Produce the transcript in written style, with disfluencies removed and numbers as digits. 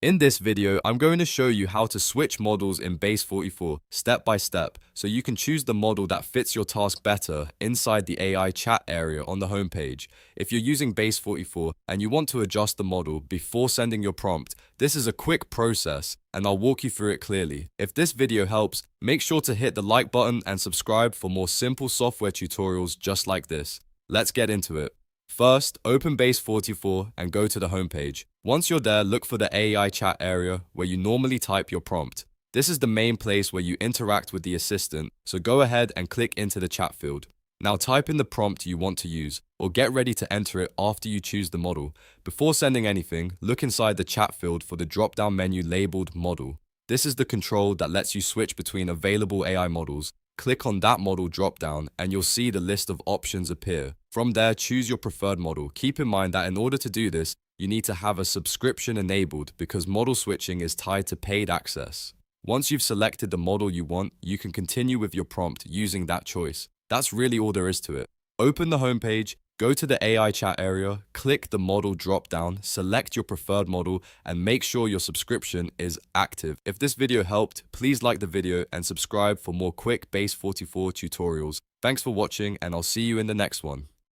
In this video, I'm going to show you how to switch models in Base44 step by step so you can choose the model that fits your task better inside the AI chat area on the homepage. If you're using Base44 and you want to adjust the model before sending your prompt, this is a quick process and I'll walk you through it clearly. If this video helps, make sure to hit the like button and subscribe for more simple software tutorials just like this. Let's get into it. First, open Base44 and go to the homepage. Once you're there, look for the AI chat area where you normally type your prompt. This is the main place where you interact with the assistant, so go ahead and click into the chat field. Now type in the prompt you want to use, or get ready to enter it after you choose the model. Before sending anything, look inside the chat field for the drop-down menu labeled Model. This is the control that lets you switch between available AI models. Click on that model drop-down and you'll see the list of options appear. From there, choose your preferred model. Keep in mind that in order to do this, you need to have a subscription enabled because model switching is tied to paid access. Once you've selected the model you want, you can continue with your prompt using that choice. That's really all there is to it. Open the homepage, go to the AI chat area, click the model drop-down, select your preferred model, and make sure your subscription is active. If this video helped, please like the video and subscribe for more quick Base44 tutorials. Thanks for watching, and I'll see you in the next one.